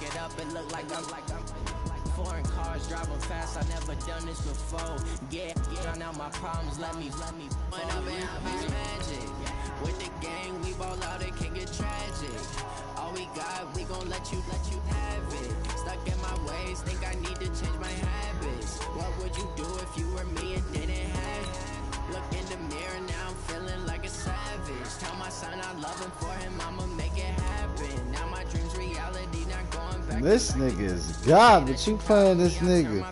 it up, it look like I'm foreign cars driving fast. I never done this before. Yeah, drown out my problems. Let me. Went up and I be magic. With the gang, we ball out. It can get tragic. All we got, we gon' let you have it. Stuck in my ways, think I need to change my habits. What would you do if you were me and didn't have it? Look in the mirror, now I'm feeling like a savage. Tell my son I love him, for him I'ma make it happen. Now my dreams reality, not going back. This nigga is God, but you playing this nigga.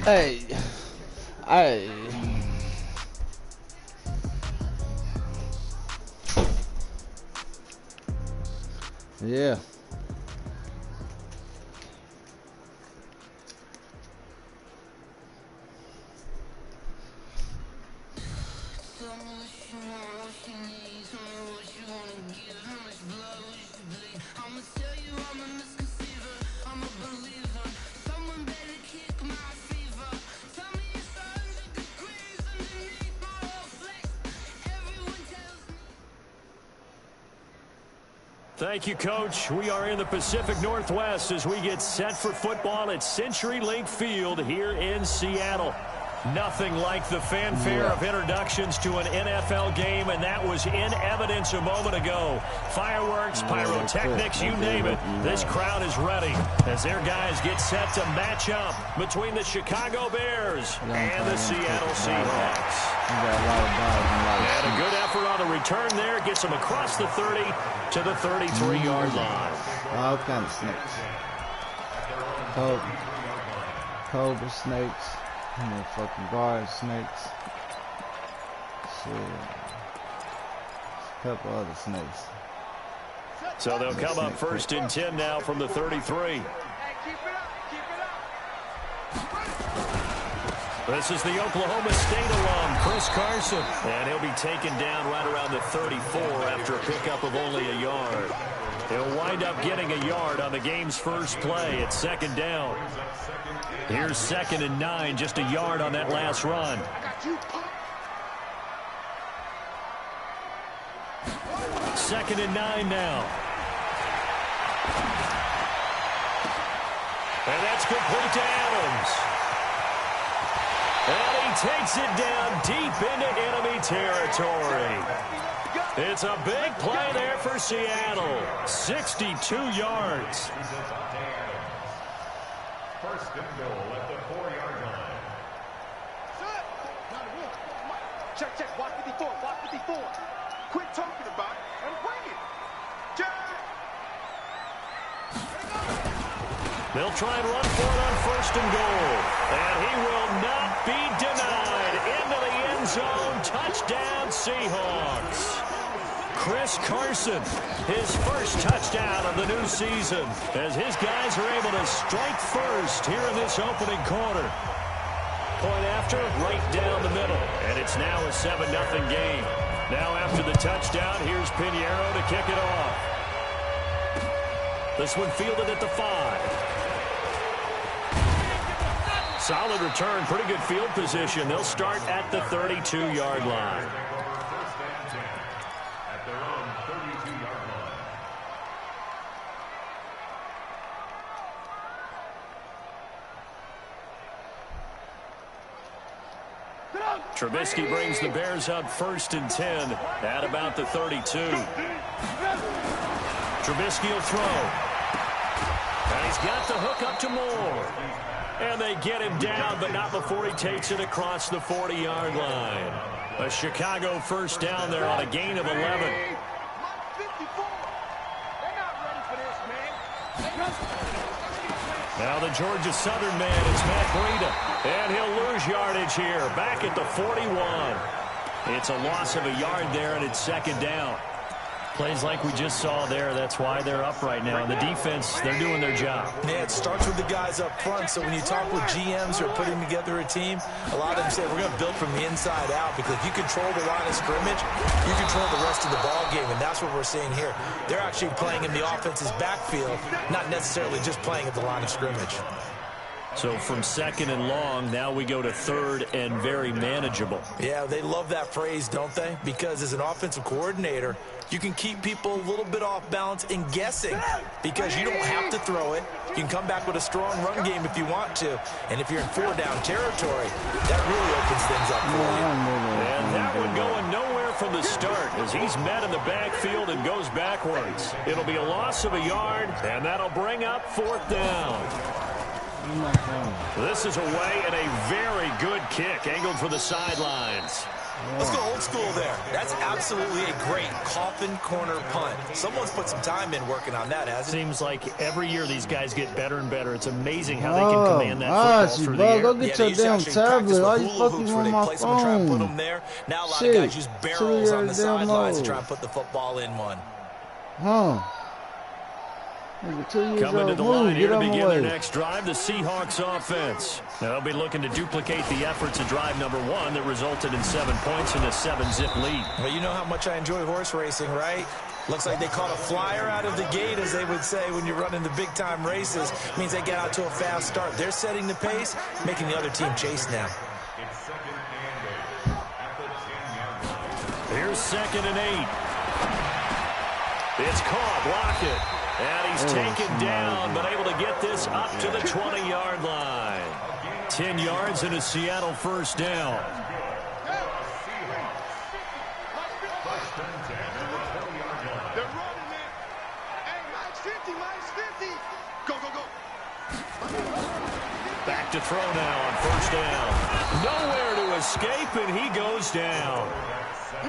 Hey, yeah. Thank you, Coach. We are in the Pacific Northwest as we get set for football at CenturyLink Field here in Seattle. Nothing like the fanfare of introductions to an NFL game, and that was in evidence a moment ago. Fireworks, pyrotechnics, you name it. This crowd is ready as their guys get set to match up between the Chicago Bears and the Seattle Seahawks. And a good effort on the return there gets them across the 30 to the 33-yard line. All kind of snakes. Cobra snakes. Fucking guard snakes. Shit. A couple other snakes. So they'll come up first and 10 now from the 33. This is the Oklahoma State alum, Chris Carson. And he'll be taken down right around the 34 after a pickup of only a yard. He'll wind up getting a yard on the game's first play at 2nd down. Here's 2nd and 9, just a yard on that last run. 2nd and 9 now. And that's complete to Adams. And he takes it down deep into enemy territory. It's a big play there for Seattle. 62 yards. First and goal at the 4-yard line. Check, check. Watch 54. Watch 54. Quit talking about it and bring it. Check. They'll try and run for it on 1st and goal. And he will not be denied. Into the end zone. Touchdown, Seahawks. Chris Carson, his first touchdown of the new season, as his guys are able to strike first here in this opening quarter. Point after, right down the middle. And it's now a 7-0 game. Now after the touchdown, here's Pinheiro to kick it off. This one fielded at the 5. Solid return, pretty good field position. They'll start at the 32-yard line. Trubisky brings the Bears up 1st and 10 at about the 32. Trubisky will throw. And he's got the hook up to Moore. And they get him down, but not before he takes it across the 40-yard line. A Chicago first down there on a gain of 11. Now the Georgia Southern man, it's Matt Breida. And he'll lose yardage here, back at the 41. It's a loss of a yard there, and it's 2nd down. Plays like we just saw there, that's why they're up right now. And the defense, they're doing their job. Yeah, it starts with the guys up front. So when you talk with GMs who are putting together a team, a lot of them say, we're going to build from the inside out, because if you control the line of scrimmage, you control the rest of the ball game, and that's what we're seeing here. They're actually playing in the offense's backfield, not necessarily just playing at the line of scrimmage. So from 2nd and long, now we go to 3rd and very manageable. Yeah, they love that phrase, don't they? Because as an offensive coordinator, you can keep people a little bit off balance and guessing, because you don't have to throw it. You can come back with a strong run game if you want to. And if you're in 4-down territory, that really opens things up for you. And that one going nowhere from the start, as he's met in the backfield and goes backwards. It'll be a loss of a yard, and that'll bring up 4th down. This is away, and a very good kick angled for the sidelines. Let's go old school there. That's absolutely a great coffin corner punt. Someone's put some time in working on that, hasn't it? Seems like every year these guys get better and better. It's amazing how they can command that football through the air. Go get your damn tablet. Why you fucking on my phone? Put them there. Now a lot of guys use barrels on the sidelines to try and put the football in one. Coming to the line here to begin their next drive, the Seahawks offense. Now they'll be looking to duplicate the efforts of drive number 1 that resulted in 7 points and a 7-zip lead. Well, you know how much I enjoy horse racing, right? Looks like they caught a flyer out of the gate, as they would say when you're running the big-time races. It means they get out to a fast start. They're setting the pace, making the other team chase now. Here's 2nd and 8. It's caught, block it. And he's taken down, but able to get this up to the 20-yard line. 10 yards and a Seattle first down. They're running it. Hey, minus 50, minus 50. Go, go, go. Back to throw now on first down. Nowhere to escape, and he goes down.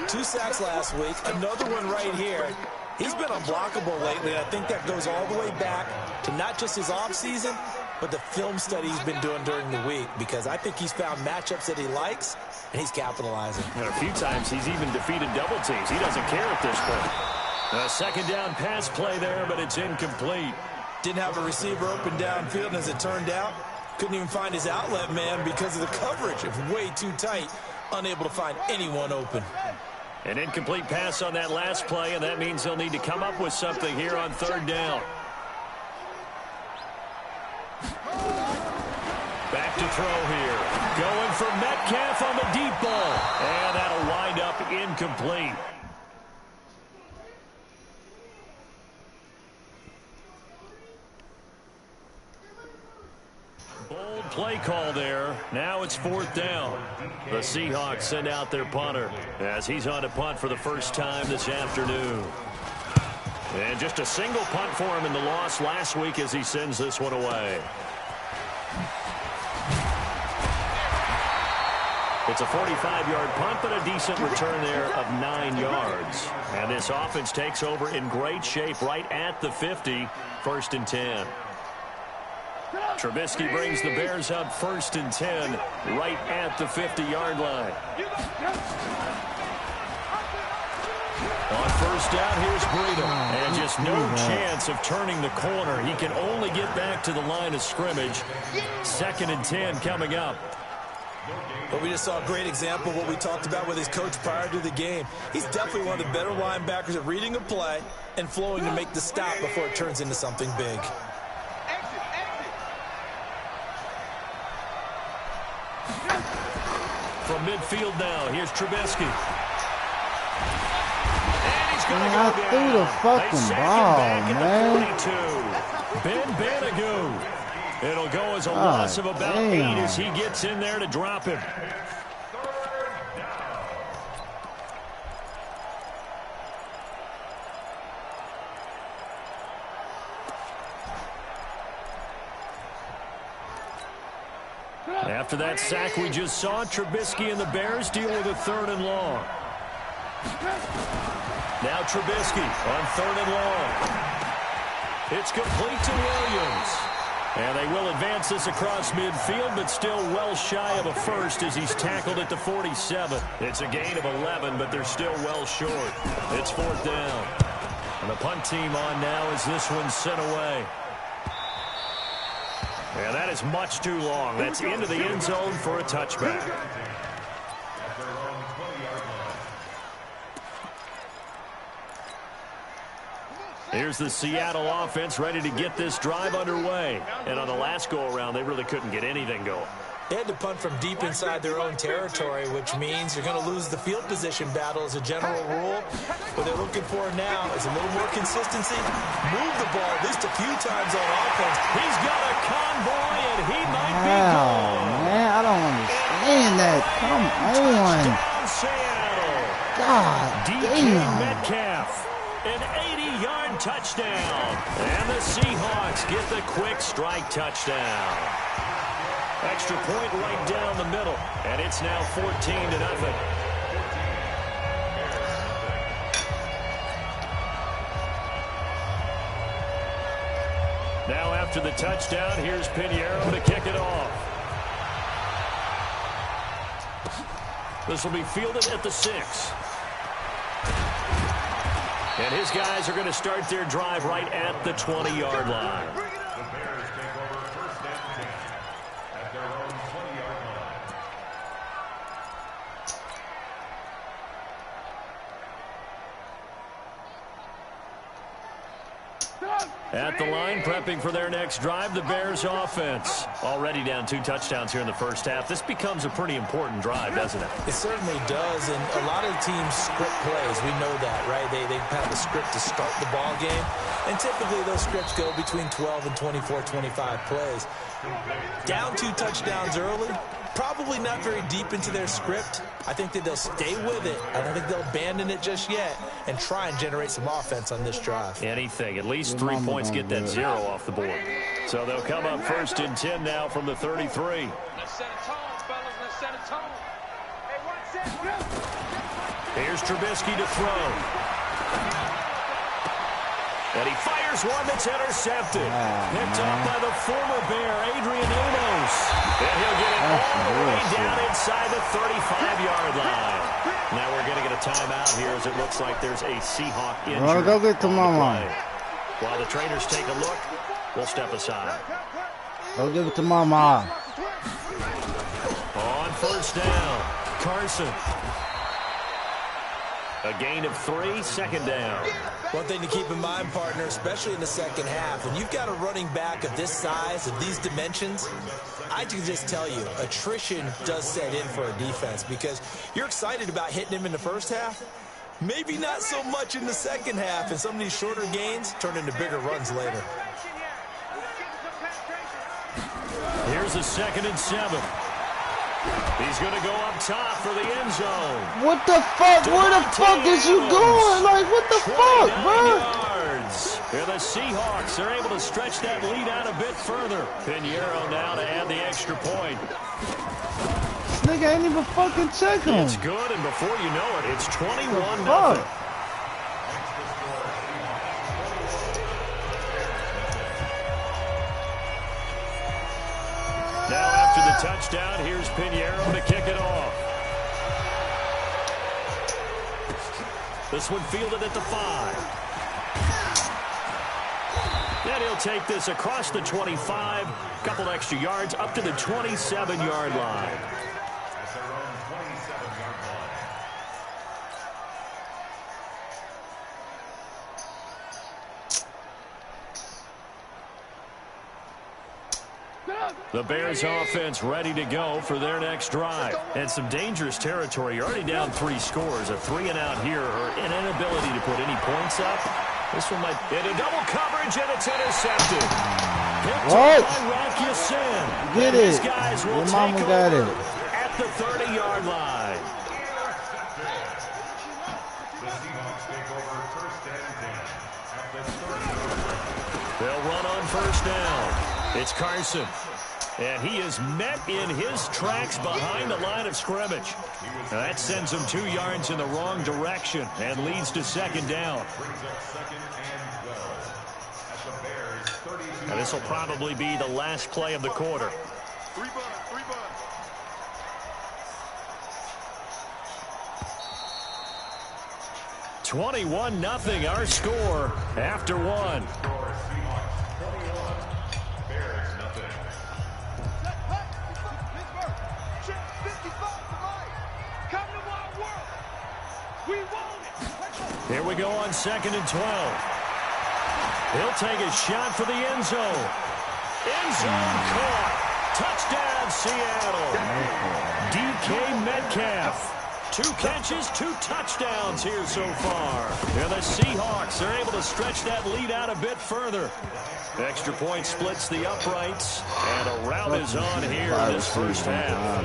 2 sacks last week, another one right here. He's been unblockable lately. I think that goes all the way back to not just his offseason, but the film study he's been doing during the week, because I think he's found matchups that he likes, and he's capitalizing. And a few times he's even defeated double teams. He doesn't care at this point. A 2nd down pass play there, but it's incomplete. Didn't have a receiver open downfield, and as it turned out, Couldn't even find his outlet man because of the coverage. It's way too tight. Unable to find anyone open. An incomplete pass on that last play, and that means they'll need to come up with something here on third down. Back to throw here. Going for Metcalf on the deep ball. And that'll wind up incomplete. Bold play call there. Now it's fourth down. The Seahawks send out their punter as he's on to punt for the first time this afternoon. And just a single punt for him in the loss last week as he sends this one away. It's a 45-yard punt, but a decent return there of 9 yards. And this offense takes over in great shape right at the 50, 1st and 10. Trubisky brings the Bears up 1st and 10 right at the 50-yard line. On first down, here's Breida. And just no chance of turning the corner. He can only get back to the line of scrimmage. 2nd and 10 coming up. But we just saw a great example of what we talked about with his coach prior to the game. He's definitely one of the better linebackers at reading a play and flowing to make the stop before it turns into something big. From midfield now, here's Trubisky. And he's going to go down. Threw the fucking ball, man. 42. Ben Banagoo. It'll go as a loss of about 8 as he gets in there to drop him. After that sack we just saw, Trubisky and the Bears deal with a 3rd and long. Now Trubisky on 3rd and long. It's complete to Williams. And they will advance this across midfield, but still well shy of a first as he's tackled at the 47. It's a gain of 11, but they're still well short. It's 4th down. And the punt team on now as this one's sent away. And that is much too long. That's into the end zone for a touchback. Here's the Seattle offense ready to get this drive underway. And on the last go-around, they really couldn't get anything going. They had to punt from deep inside their own territory, which means you're going to lose the field position battle as a general rule. What they're looking for now is a little more consistency. Move the ball at least a few times on offense. He's got a convoy, and he might be gone. Man, I don't understand that. Come on. Touchdown, Seattle. God damn. Metcalf. An 80-yard touchdown. And the Seahawks get the quick strike touchdown. Extra point right down the middle. And it's now 14-0. Now after the touchdown, here's Pinheiro to kick it off. This will be fielded at the 6. And his guys are going to start their drive right at the 20-yard line. The Bears take over 1st and 10 at their own 20-yard line. At the line, prepping for their next drive, the Bears offense. Already down 2 touchdowns here in the first half. This becomes a pretty important drive, doesn't it? It certainly does, and a lot of teams script plays. We know that, right? They have a script to start the ball game, and typically those scripts go between 12 and 24, 25 plays. Down 2 touchdowns early, probably not very deep into their script. I think that they'll stay with it. I don't think they'll abandon it just yet and try and generate some offense on this drive. Anything. At least 3 points get that 0 off the board. So they'll come up 1st and 10 now from the 33. Let's set a tone, fellas. Let's set a tone. Hey, one set. Here's Trubisky to throw. And he fires one that's intercepted. Picked up by the former Bear, Adrian Amos. And he'll get it all the way down inside the 35-yard line. Now we're going to get a timeout here as it looks like there's a Seahawk injury. Go get to mama. While the trainers take a look, we'll step aside. Go give it to Mama. On first down, Carson. A gain of 3, second down. One thing to keep in mind, partner, especially in the second half, when you've got a running back of this size, of these dimensions, I can just tell you, attrition does set in for a defense because you're excited about hitting him in the first half. Maybe not so much in the second half, and some of these shorter gains turn into bigger runs later. Here's a 2nd and 7. He's going to go up top for the end zone. What the fuck? Where the fuck is you going? Like, what the fuck, bro? Yards. And the Seahawks are able to stretch that lead out a bit further. Pinheiro now to add the extra point. This nigga ain't even fucking check him. It's good, and before you know it, it's 21-0. Now after the touchdown, here's Pinheiro to kick it off. This one fielded at the 5. And he'll take this across the 25, couple extra yards up to the 27-yard line. The Bears offense ready to go for their next drive. And some dangerous territory. You're already down 3 scores. A 3-and-out here or an inability to put any points up. This one might hit a double coverage, and it's intercepted. Picked up by Rock Ya-Sin. Get it. These guys will Your take mama got over it. at the 30-yard line. The Seahawks take over 1st and 10 at the 30. They'll run on first down. It's Carson. And he is met in his tracks behind the line of scrimmage. Now that sends him 2 yards in the wrong direction and leads to 2nd down. And this will probably be the last play of the quarter. 21-0 our score after 1. Here we go on 2nd and 12. He'll take a shot for the end zone. End zone caught. Touchdown, Seattle. DK Metcalf. 2 catches, 2 touchdowns here so far. And the Seahawks are able to stretch that lead out a bit further. Extra point splits the uprights, and a rout is on here in this first half.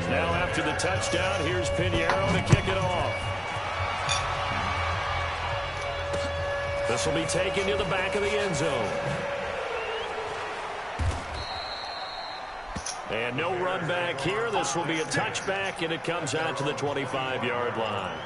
Now after the touchdown, here's Pinheiro to kick it off. This will be taken to the back of the end zone. And no run back here. This will be a touchback, and it comes out to the 25-yard line.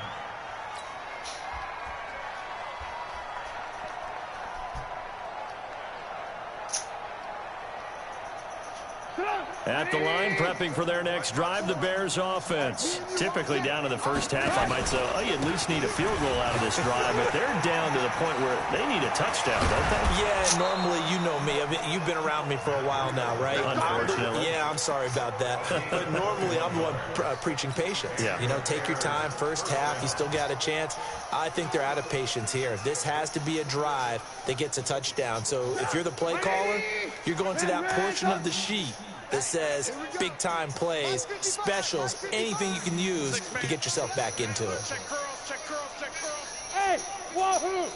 At the line, prepping for their next drive, the Bears offense. Typically down in the first half, I might say, oh, you at least need a field goal out of this drive, but they're down to the point where they need a touchdown, don't they? Yeah, normally, you know me. I mean, you've been around me for a while now, right? Unfortunately. I'm sorry about that. But normally, I'm the one preaching patience. Yeah. You know, take your time. First half, you still got a chance. I think they're out of patience here. This has to be a drive that gets a touchdown. So if you're the play caller, you're going to that portion of the sheet that says big-time plays, specials, anything you can use to get yourself back into it. Hey, wahoo!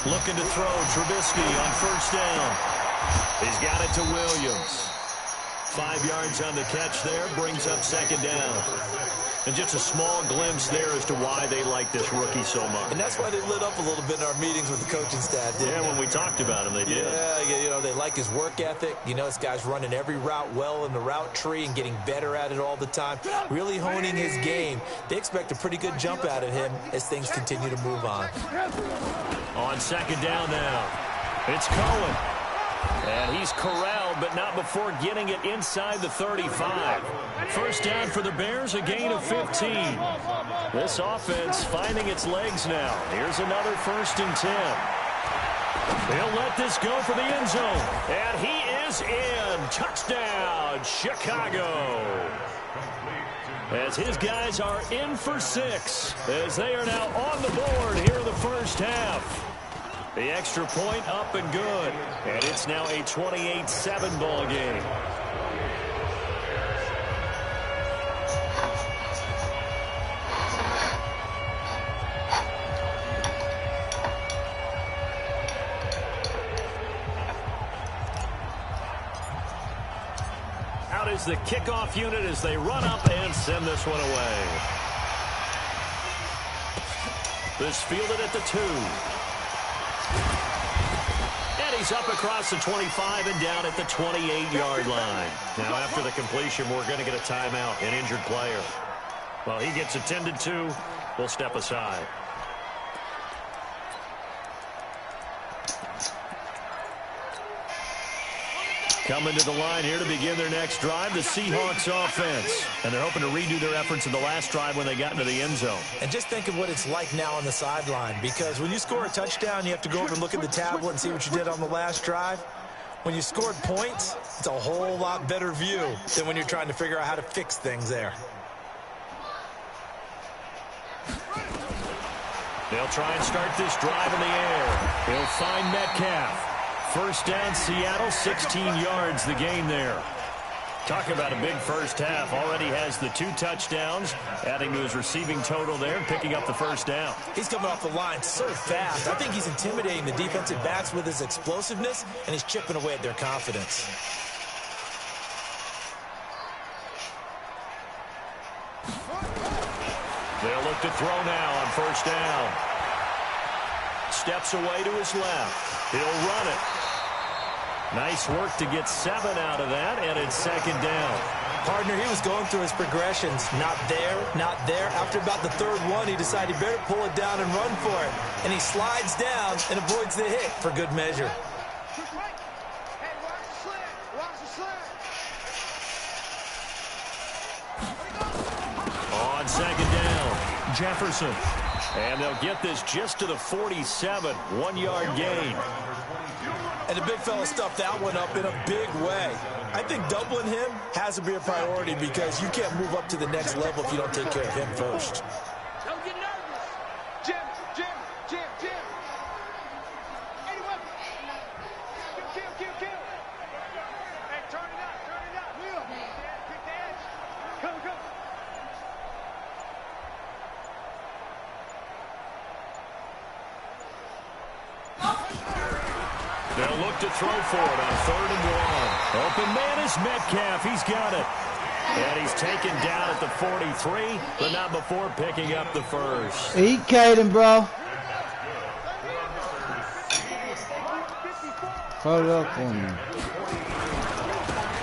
Looking to throw Trubisky on first down. He's got it to Williams. 5 yards on the catch there, brings up 2nd down. And just a small glimpse there as to why they like this rookie so much. And that's why they lit up a little bit in our meetings with the coaching staff. Yeah, when we talked about him, they did. Yeah, you know, they like his work ethic. You know, this guy's running every route well in the route tree and getting better at it all the time. Really honing his game. They expect a pretty good jump out of him as things continue to move on. On 2nd down now, it's Cohen. And he's corralled, but not before getting it inside the 35. First down for the Bears, a gain of 15. This offense finding its legs now. Here's another 1st and 10. He'll let this go for the end zone. And he is in. Touchdown, Chicago. As his guys are in for 6, as they are now on the board here in the first half. The extra point up and good. And it's now a 28-7 ball game. Out is the kickoff unit as they run up and send this one away. This fielded at the 2. And he's up across the 25 and down at the 28-yard line. Now, after the completion, we're going to get a timeout, an injured player. Well, he gets attended to. We'll step aside. Coming to the line here to begin their next drive, the Seahawks offense. And they're hoping to redo their efforts in the last drive when they got into the end zone. And just think of what it's like now on the sideline, because when you score a touchdown, you have to go over and look at the tablet and see what you did on the last drive. When you scored points, it's a whole lot better view than when you're trying to figure out how to fix things there. They'll try and start this drive in the air. He'll find Metcalf. First down, Seattle, 16 yards the gain there. Talk about a big first half. Already has the 2 touchdowns, adding to his receiving total there and picking up the first down. He's coming off the line so fast. I think he's intimidating the defensive backs with his explosiveness, and he's chipping away at their confidence. They'll look to throw now on first down. Steps away to his left. He'll run it. Nice work to get 7 out of that, and it's second down. Partner, he was going through his progressions. Not there, not there. After about the 3rd one, he decided he better pull it down and run for it. And he slides down and avoids the hit for good measure. On second down, Jefferson. And they'll get this just to the 47, 1-yard gain. And the big fella stuffed that one up in a big way. I think doubling him has to be a priority because you can't move up to the next level if you don't take care of him first. Don't get nervous. Jim. 81. Kill. Hey, turn it up. Will. Pick the edge. Go. They'll look to throw for it on 3rd and 1. Open man is Metcalf. He's got it. And he's taken down at the 43, but not before picking up the first. Eat Caden, bro. Hold up on me.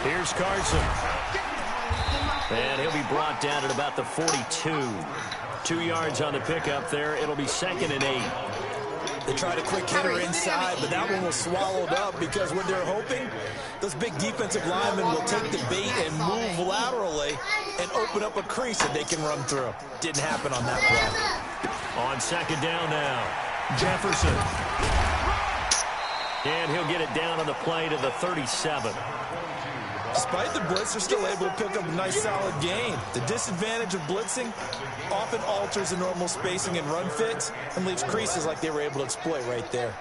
Here's Carson. And he'll be brought down at about the 42. 2 yards on the pickup there. It'll be 2nd and 8. They tried a quick hitter inside, but that one was swallowed up because what they're hoping, those big defensive linemen will take the bait and move laterally and open up a crease that they can run through. Didn't happen on that play. On second down now, Jefferson. And he'll get it down on the play to the 37. Despite the blitz, they're still able to pick up a nice solid gain. The disadvantage of blitzing often alters the normal spacing and run fits and leaves creases like they were able to exploit right there.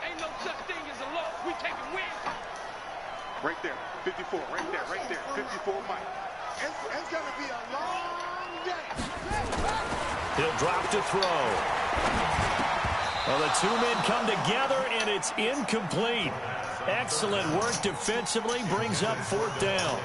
Ain't no such thing as a loss. We taking wins. Right there. 54. Right there. 54 Mike. It's going to be a long day. He'll drop to throw. Well, the 2 men come together, and it's incomplete. Excellent work defensively, brings up 4th down.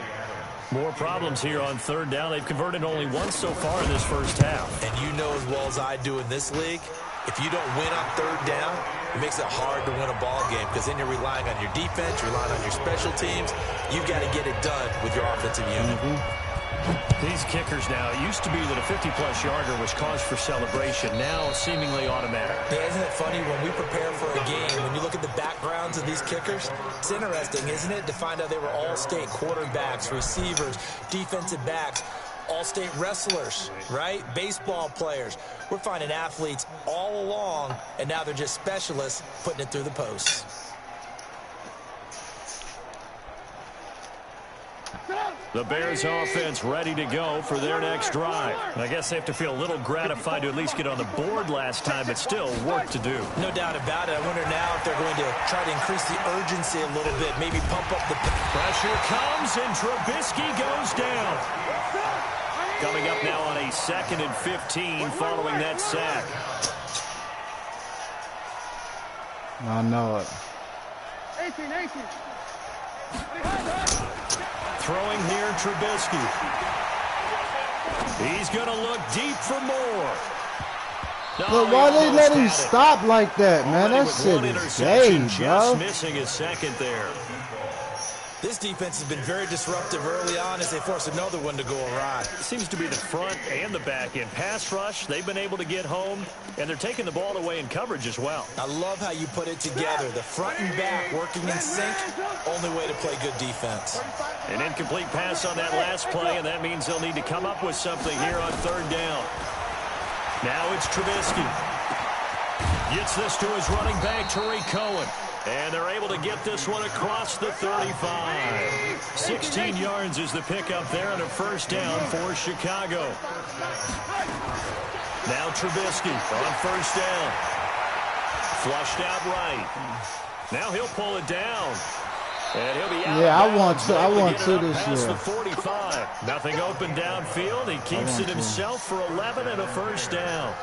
More problems here on 3rd down. They've converted only once so far in this first half. And you know as well as I do in this league, if you don't win on 3rd down, it makes it hard to win a ball game because then you're relying on your defense, you're relying on your special teams. You've got to get it done with your offensive unit. These kickers now, it used to be that a 50-plus yarder was cause for celebration. Now seemingly automatic. Yeah, isn't it funny when we prepare for a game, when you look at the backgrounds of these kickers, it's interesting, isn't it, to find out they were all-state quarterbacks, receivers, defensive backs. all-state wrestlers, right? Baseball players. We're finding athletes all along, and now they're just specialists putting it through the posts. The Bears offense ready to go for their next drive. I guess they have to feel a little gratified to at least get on the board last time, but still work to do. No doubt about it. I wonder now if they're going to try to increase the urgency a little bit, maybe pump up the... Pressure comes, and Trubisky goes down. Coming up now on a 2nd and 15 following that sack. I know it. 18. Throwing here, Trubisky. He's going to look deep for more. But why they let him stop like that, man? That shit is gay, bro. Just missing his second there. This defense has been very disruptive early on as they force another one to go awry. It seems to be the front and the back end. Pass rush, they've been able to get home, and they're taking the ball away in coverage as well. I love how you put it together. The front and back working in sync, only way to play good defense. An incomplete pass on that last play, and that means they'll need to come up with something here on 3rd down. Now it's Trubisky. Gets this to his running back, Tariq Cohen. And they're able to get this one across the 35. 16 yards is the pickup there and a 1st down for Chicago. Now Trubisky on 1st down. Flushed out right. Now he'll pull it down. And he'll be out. Yeah, I want to this year. year. The 45. Nothing open downfield. He keeps it himself for 11 and a 1st down.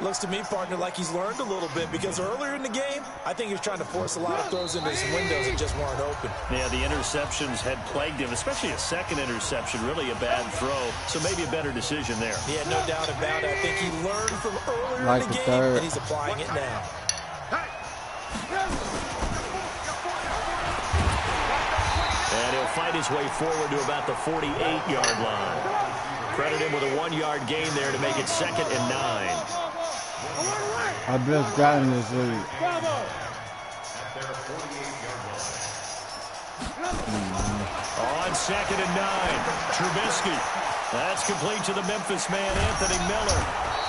Looks to me, partner, like he's learned a little bit because earlier in the game, I think he was trying to force a lot of throws into his windows that just weren't open. Yeah, the interceptions had plagued him, especially a second interception, really a bad throw. So maybe a better decision there. Yeah, no doubt about it. I think he learned from earlier like in the game, third. and he's applying it now. And he'll fight his way forward to about the 48-yard line. Credit him with a 1-yard gain there to make it 2nd and 9. I just got in this league. On 2nd and 9, Trubisky. That's complete to the Memphis man, Anthony Miller.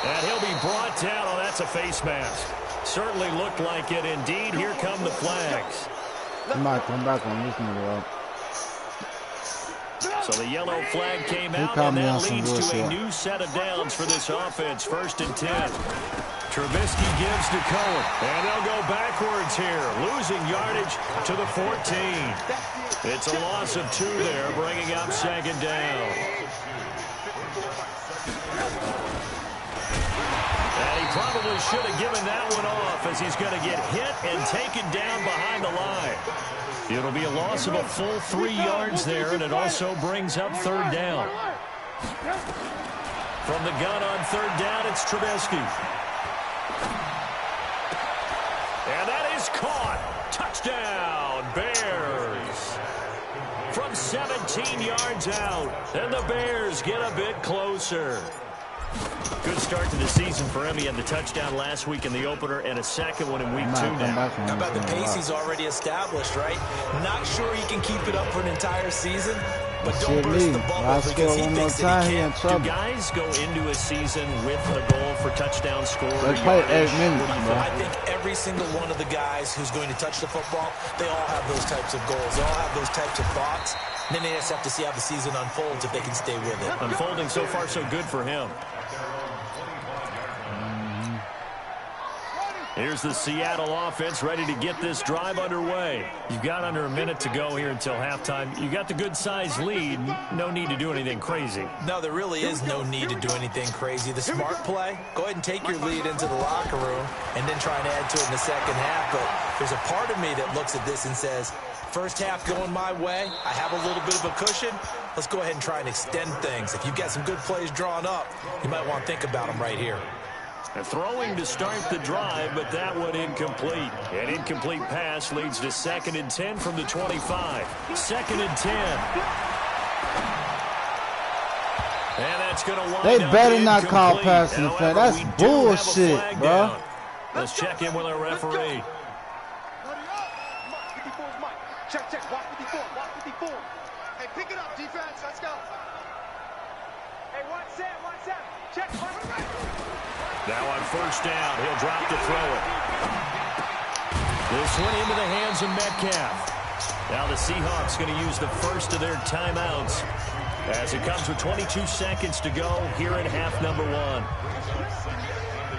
And he'll be brought down. Oh, that's a face mask. Certainly looked like it. Indeed, here come the flags. He might come back on this nigga up. So the yellow flag came out, and that leads to a new set of downs for this offense. 1st and 10. Trubisky gives to Cohen, and they'll go backwards here, losing yardage to the 14. It's a loss of 2 there, bringing up 2nd down. And he probably should have given that one off as he's going to get hit and taken down behind the line. It'll be a loss of a full 3 yards there, and it also brings up 3rd down. From the gun on 3rd down, it's Trubisky. And that is caught. Touchdown, Bears. From 17 yards out, and the Bears get a bit closer. Good start to the season for him. He had the touchdown last week in the opener and a second one in week 2 now. How about the pace he's already established, right? Not sure he can keep it up for an entire season, but don't burst the bubble because he thinks that he can. Do guys go into a season with a goal for touchdown score? They play 8 minutes, bro. I think every single one of the guys who's going to touch the football, they all have those types of goals. They all have those types of thoughts. And then they just have to see how the season unfolds if they can stay with it. Unfolding so far so good for him. Here's the Seattle offense ready to get this drive underway. You've got under a minute to go here until halftime. You got the good-sized lead. No need to do anything crazy. No, there really is no need to do anything crazy. The smart play, go ahead and take your lead into the locker room and then try and add to it in the second half. But there's a part of me that looks at this and says, first half going my way, I have a little bit of a cushion. Let's go ahead and try and extend things. If you've got some good plays drawn up, you might want to think about them right here. A throwing to start the drive, but that one incomplete. An incomplete pass leads to 2nd and 10 from the 25. 2nd and 10. And that's going to wind They up better not incomplete. call pass interference. That's bullshit, bro. Let's check in with our referee. Check. Watch 54. Hey, pick it up, defense. Let's go. Hey, Now on first down, he'll drop to throw it. This one into the hands of Metcalf. Now the Seahawks going to use the first of their timeouts as it comes with 22 seconds to go here in half number 1.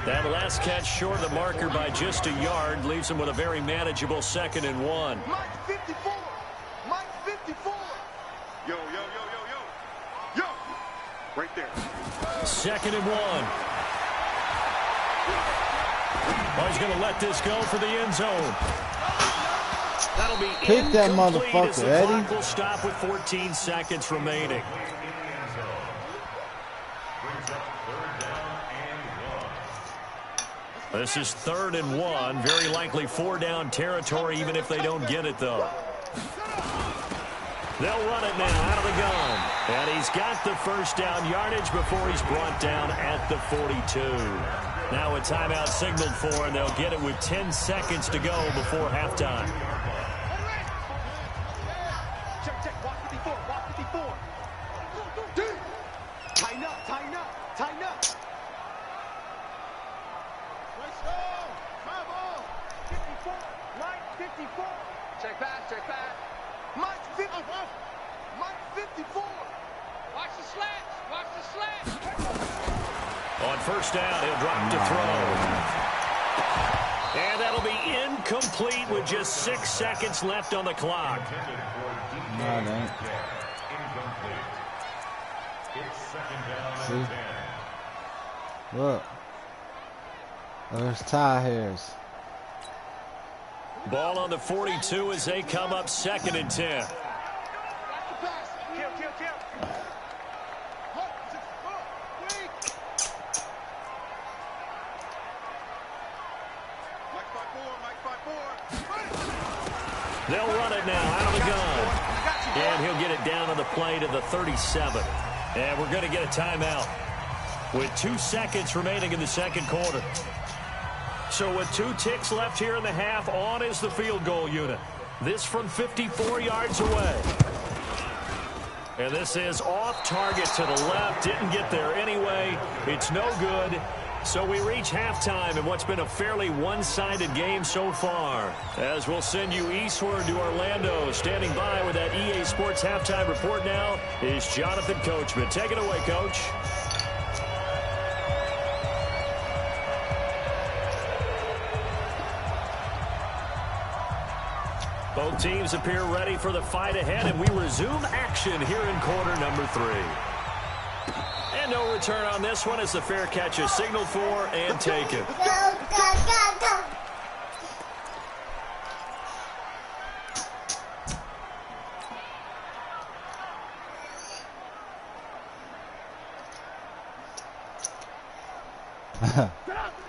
That last catch short of the marker by just a yard leaves them with a very manageable 2nd and 1. Mike 54. Mike 54. Yo, yo, yo, yo, yo. Yo. Right there. 2nd and 1. Oh, he's going to let this go for the end zone. That'll be Pick that incomplete motherfucker, as the Eddie. clock will stop with 14 seconds remaining. This is 3rd and 1. Very likely 4-down territory, even if they don't get it, though. They'll run it now out of the gun. And he's got the first down yardage before he's brought down at the 42. Now a timeout signaled for, and they'll get it with 10 seconds to go before halftime. Check. Walk 54. Walk 54. Tighten up. Tighten up. Tighten up. Let's go. Come on. 54. Mike 54. Check back. Check back. Mike 54. Mike 54. Watch the slants. Watch the slants. On first down, he'll drop to throw. And that'll be incomplete with just 6 seconds left on the clock. No, it ain't. See? Look. There's tie hairs. Ball on the 42 as they come up 2nd and 10. They'll run it now out of the gun. And he'll get it down on the play to the 37. And we're going to get a timeout with 2 seconds remaining in the 2nd quarter. So with 2 ticks left here in the half, on is the field goal unit. This from 54 yards away. And this is off target to the left. Didn't get there anyway. It's no good. So we reach halftime in what's been a fairly one-sided game so far. As we'll send you eastward to Orlando. Standing by with that EA Sports halftime report now is Jonathan Coachman. Take it away, Coach. Both teams appear ready for the fight ahead, and we resume action here in quarter number 3. And no return on this one as the fair catch is signaled for and taken. Go, go, go, go.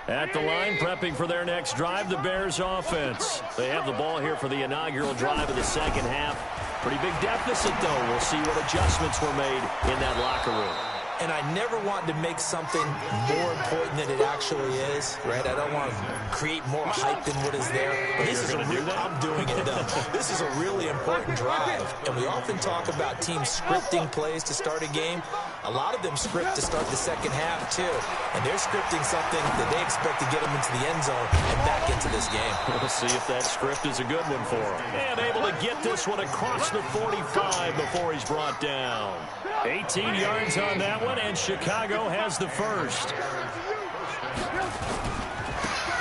At the line, prepping for their next drive, the Bears offense. They have the ball here for the inaugural drive of the 2nd half. Pretty big deficit, though. We'll see what adjustments were made in that locker room. And I never want to make something more important than it actually is, right? I don't want to create more hype than what is there. But this is I'm doing it, though. This is a really important drive. And we often talk about teams scripting plays to start a game. A lot of them script to start the 2nd half, too. And they're scripting something that they expect to get them into the end zone and back into this game. We'll see if that script is a good one for them. And able to get this one across the 45 before he's brought down. 18 yards on that one, and Chicago has the first.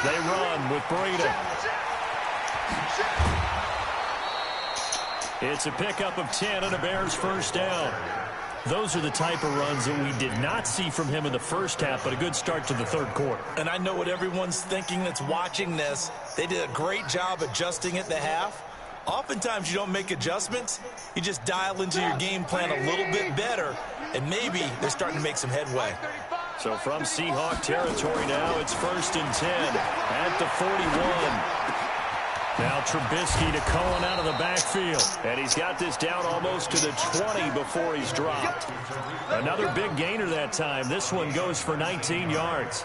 They run with Breida. It's a pickup of 10 and a Bears first down. Those are the type of runs that we did not see from him in the first half, but a good start to the 3rd quarter. And I know what everyone's thinking that's watching this. They did a great job adjusting at the half. Oftentimes you don't make adjustments. You just dial into your game plan a little bit better, and maybe they're starting to make some headway. So from Seahawk territory now, it's 1st and 10 at the 41. Now Trubisky to Cohen out of the backfield. And he's got this down almost to the 20 before he's dropped. Another big gainer that time. This one goes for 19 yards.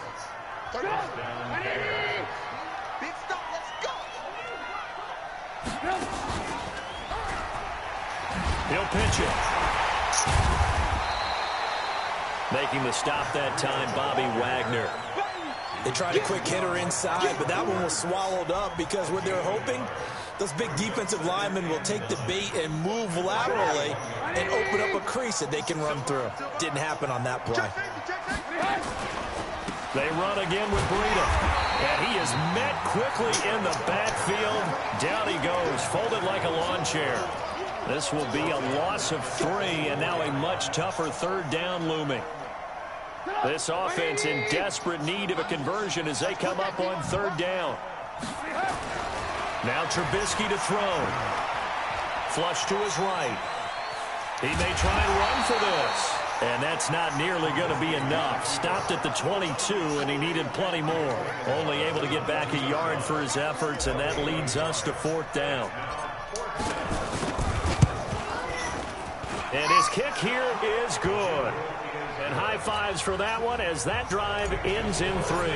He'll pitch it. Making the stop that time, Bobby Wagner. They tried a quick hitter inside, but that one was swallowed up because what they're hoping, those big defensive linemen will take the bait and move laterally and open up a crease that they can run through. Didn't happen on that play. They run again with Breida. And he is met quickly in the backfield. Down he goes, folded like a lawn chair. This will be a loss of 3, and now a much tougher 3rd down looming. This offense in desperate need of a conversion as they come up on 3rd down. Now Trubisky to throw. Flush to his right. He may try and run for this. And that's not nearly going to be enough. Stopped at the 22, and he needed plenty more. Only able to get back a yard for his efforts, and that leads us to 4th down. And his kick here is good. And high fives for that one as that drive ends in 3.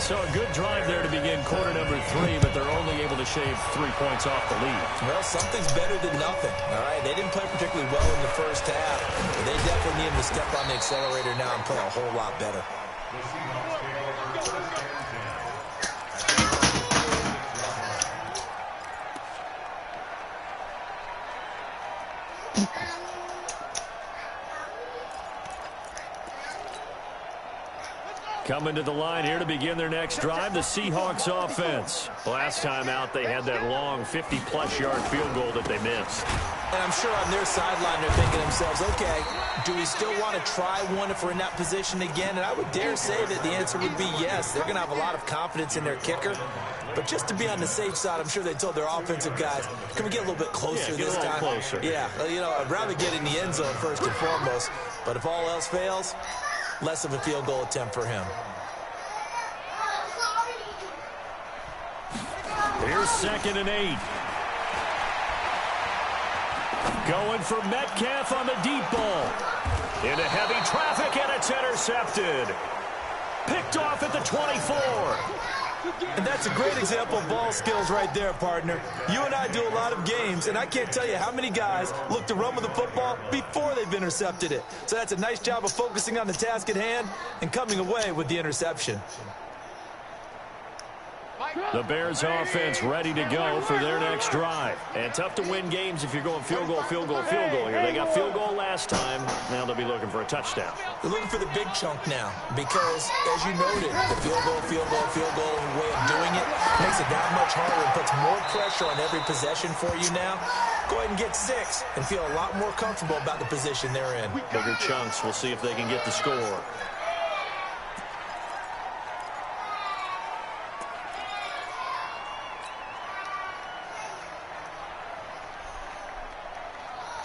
So a good drive there to begin quarter number 3, but they're only able to shave 3 points off the lead. Well, something's better than nothing, all right? They didn't play particularly well in the first half, but they definitely need to step on the accelerator now and play a whole lot better. Coming to the line here to begin their next drive, the Seahawks offense. Last time out, they had that long 50-plus yard field goal that they missed. And I'm sure on their sideline they're thinking to themselves, okay, do we still want to try one if we're in that position again? And I would dare say that the answer would be yes. They're going to have a lot of confidence in their kicker. But just to be on the safe side, I'm sure they told their offensive guys, can we get a little bit closer this time? Closer. Yeah, you know, I'd rather get in the end zone first and foremost. But if all else fails, less of a field goal attempt for him. Here's 2nd and 8. Going for Metcalf on the deep ball. Into heavy traffic, and it's intercepted. Picked off at the 24. And that's a great example of ball skills right there, partner. You and I do a lot of games, and I can't tell you how many guys look to run with the football before they've intercepted it. So that's a nice job of focusing on the task at hand and coming away with the interception. The Bears offense ready to go for their next drive. And tough to win games if you're going field goal, field goal, field goal here. They got field goal last time. Now they'll be looking for a touchdown. They're looking for the big chunk now because, as you noted, the field goal way of doing it makes it that much harder and puts more pressure on every possession for you now. Go ahead and get 6 and feel a lot more comfortable about the position they're in. Bigger chunks. We'll see if they can get the score.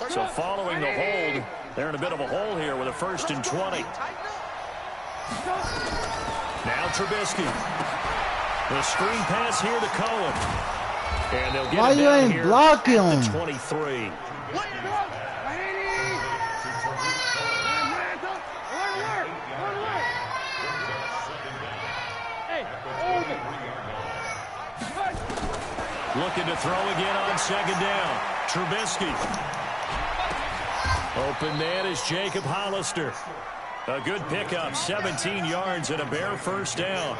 So following the hold, they're in a bit of a hole here with a 1st and 20. Now Trubisky. The screen pass here to Cohen. And they'll get Why it you down ain't here blocking at him? the 23. Looking to throw again on 2nd down. Trubisky. Open man is Jacob Hollister. A good pickup, 17 yards and a Bear 1st down.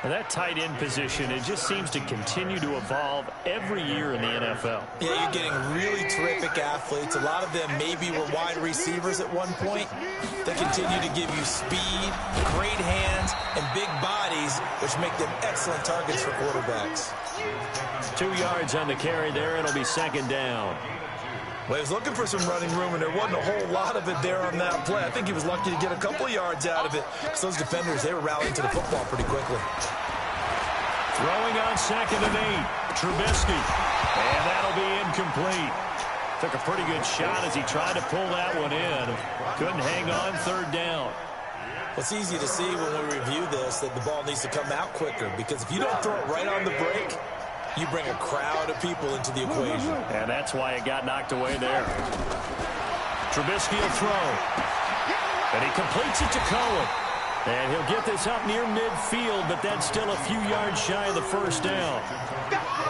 And that tight end position, it just seems to continue to evolve every year in the NFL. Yeah, you're getting really terrific athletes. A lot of them maybe were wide receivers at one point. They continue to give you speed, great hands, and big bodies, which make them excellent targets for quarterbacks. 2 yards on the carry there. It'll be 2nd down. Well, he was looking for some running room, and there wasn't a whole lot of it there on that play. I think he was lucky to get a couple of yards out of it because those defenders, they were rallying to the football pretty quickly. Throwing on 2nd and 8. Trubisky. And that'll be incomplete. Took a pretty good shot as he tried to pull that one in. Couldn't hang on 3rd down. It's easy to see when we review this that the ball needs to come out quicker because if you don't throw it right on the break, you bring a crowd of people into the equation. And that's why it got knocked away there. Trubisky will throw. And he completes it to Cohen. And he'll get this up near midfield, but that's still a few yards shy of the 1st down.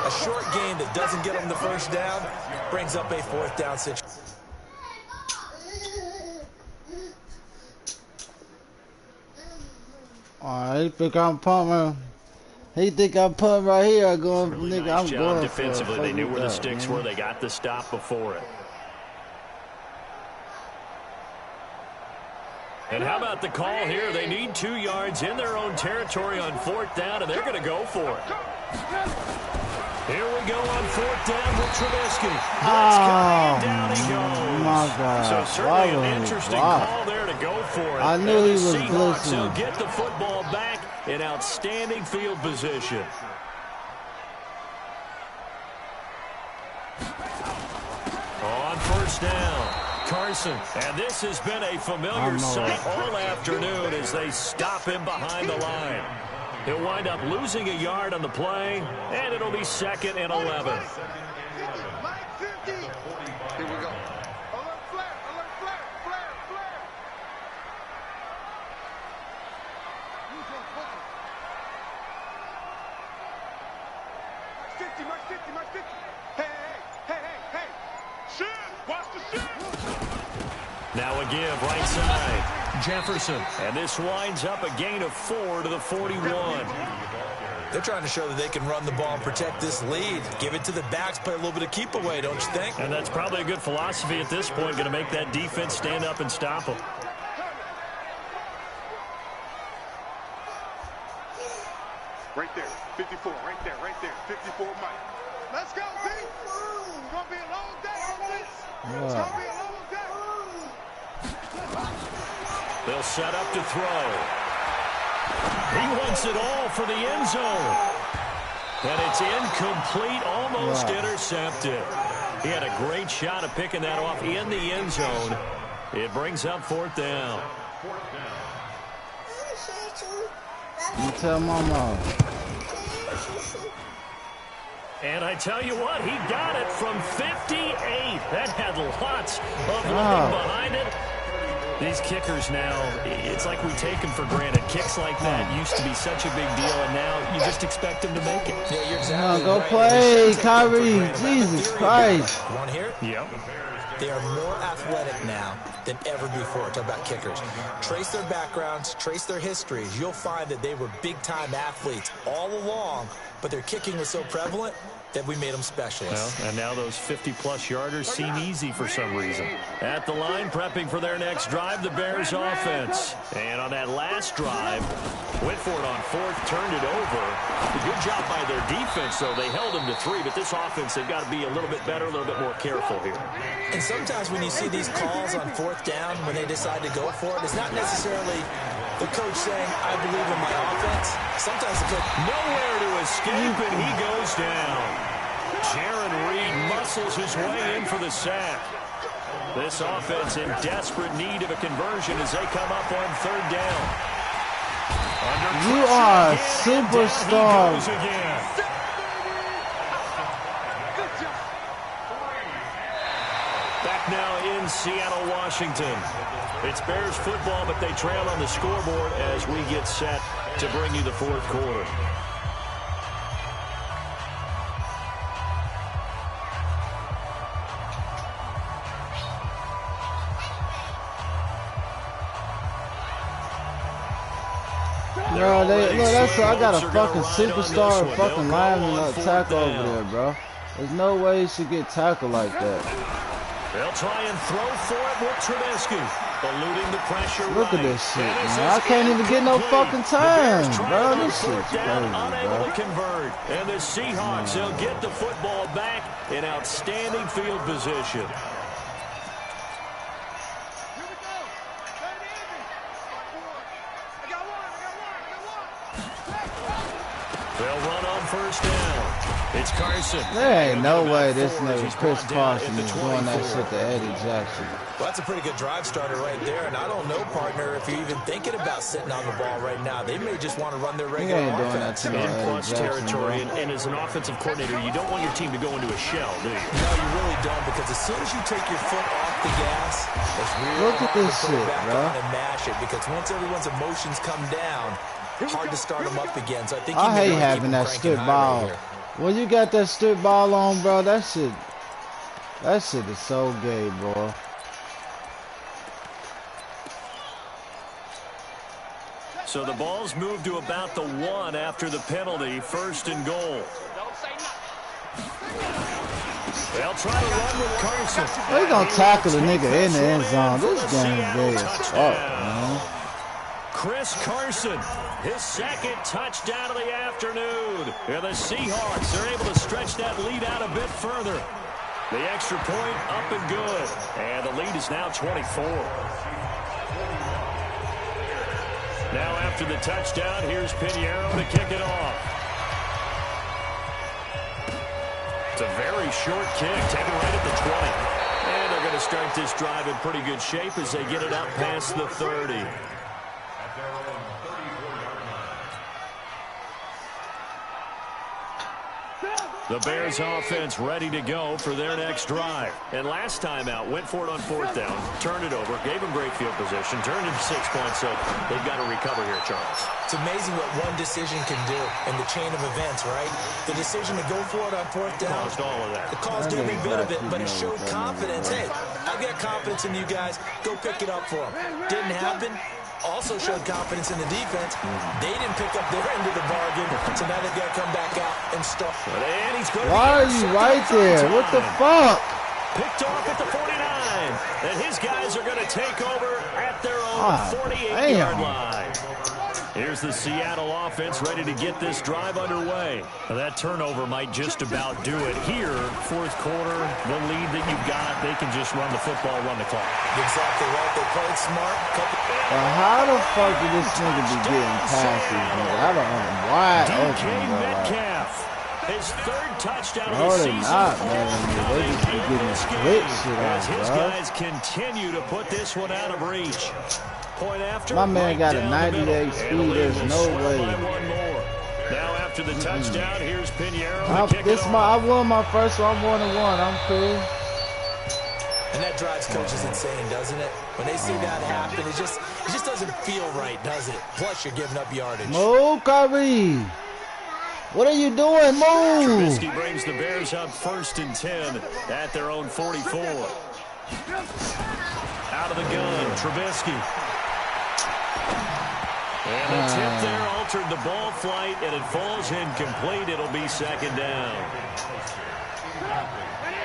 A short game that doesn't get him the 1st down brings up a 4th down situation. He think I'm pumping. He think I'm pumping right here. I'm going, Really nigga, nice I'm job going defensively. for it. They knew where the Fuck sticks that, were. They got the stop before it. And how about the call here? They need 2 yards in their own territory on 4th down, and they're going to go for it. Here we go on 4th down with Trubisky. Oh, Down he goes. my God. So certainly an interesting call there to go for it. I knew he was Seahawks glistening. will get the football back in outstanding field position. On 1st down, Carson. And this has been a familiar sight all afternoon as they stop him behind the line. He'll wind up losing a yard on the play, and it'll be 2nd and 11. Here we go. Alert flare, alert flare, flare, flare. Mark 50, mark 50. Hey. Shit, watch the shit. Now a give right side. Jefferson. And this winds up a gain of 4 to the 41. They're trying to show that they can run the ball and protect this lead. Give it to the backs, play a little bit of keep away, don't you think? And that's probably a good philosophy at this point, going to make that defense stand up and stop them. Right there, 54, right there, 54 Mike. Let's go, B. It's going to be a long day on this. It's going to be a long day. They'll set up to throw. He wants it all for the end zone. And it's incomplete, almost intercepted. He had a great shot of picking that off in the end zone. It brings up 4th down. You tell Mama. And I tell you what, he got it from 58. That had lots of living behind it. These kickers now, it's like we take them for granted. Kicks like that used to be such a big deal, and now you just expect them to make it. Yeah, you're exactly Go right. play, Kyrie. Jesus Christ. You want to hear it? Yep. They are more athletic now than ever before. Talk about kickers. Trace their backgrounds, trace their histories. You'll find that they were big-time athletes all along, but their kicking was so prevalent that we made them specialists. Well, and now those 50-plus yarders seem easy for some reason. At the line, prepping for their next drive, the Bears offense. And on that last drive, went for it on 4th, turned it over. A good job by their defense, though. They held them to 3, but this offense, they've got to be a little bit better, a little bit more careful here. And sometimes when you see these calls on 4th down, when they decide to go for it, it's not necessarily the coach saying, I believe in my offense. Sometimes the coach... Nowhere to escape, and he goes down. Jaron Reed muscles his way in for the sack. This offense in desperate need of a conversion as they come up on 3rd down. You are a superstar. Back now in Seattle, Washington. It's Bears football, but they trail on the scoreboard as we get set to bring you the 4th quarter. Bro, I got a fucking superstar fucking lineman tackle over there, bro. There's no way he should get tackled like that. They'll try and throw for it with Trubisky. Eluding the pressure. Look at this shit, man. I can't even get no fucking time, bro. This shit's crazy, unable bro. to convert. And the Seahawks, they'll get the football back in outstanding field position. They'll run on 1st down. It's Carson. There ain't no way this nigga Chris Carson is doing that shit to Eddie Jackson. Well, that's a pretty good drive starter right there. And I don't know, partner, if you're even thinking about sitting on the ball right now. They may just want to run their regular ain't doing offense. that to In Eddie plus Jackson, territory, bro. and as an offensive coordinator, you don't want your team to go into a shell, do you? No, you really don't, because as soon as you take your foot off the gas, it's really Look at this hard to put it shit, back bro. on and mash it, because once everyone's emotions come down, it's hard to start them up again. So I think I hate keep having them that cranking strip high ball. right here. When you got that strip ball on, bro, that shit is so gay, bro. So the ball's moved to about the 1 after the penalty, 1st and goal. They'll try to run with Carson. They gonna tackle the nigga in the end zone. This game gay as fuck, man. Chris Carson, his 2nd touchdown of the afternoon. And the Seahawks are able to stretch that lead out a bit further. The extra point up and good. And the lead is now 24. Now after the touchdown, here's Pinheiro to kick it off. It's a very short kick, taken right at the 20. And they're going to start this drive in pretty good shape as they get it up past the 30. The Bears offense ready to go for their next drive. And last time out, went for it on 4th down, turned it over, gave them great field position, turned it to 6 points, so they've got to recover here, Charles. It's amazing what one decision can do in the chain of events, right? The decision to go for it on 4th down. Caused all of that. It caused every bit of it, but it showed confidence. Hey, I've got confidence in you guys. Go pick it up for them. Didn't happen. Also showed confidence in the defense. They didn't pick up their end of the bargain, so now they've got to come back out and start. Why are you right there? What the fuck? Picked off at the 49. And his guys are going to take over at their own 48-yard line. Here's the Seattle offense ready to get this drive underway. Now that turnover might just about do it here. 4th quarter, the lead that you've got, they can just run the football, run the clock. Exactly right. They played smart. How the fuck did this nigga be getting passes, man? I don't know why. DK Metcalf, his 3rd touchdown of the No, season. they're not, man. They just be getting split shit out, As his bro. guys continue to put this one out of reach. Point after. My man right got a down 98 speed. There's no way. Now after the touchdown, here's Pinheiro. I won my first one. I'm 1-1. I'm cool. And that drives coaches insane, doesn't it? When they see that happen, it just doesn't feel right, does it? Plus, you're giving up yardage. Move, Kyrie. What are you doing? Move. Trubisky brings the Bears up 1st and 10 at their own 44. Out of the gun, Trubisky. And the tip there altered the ball flight, and it falls incomplete. It'll be 2nd down.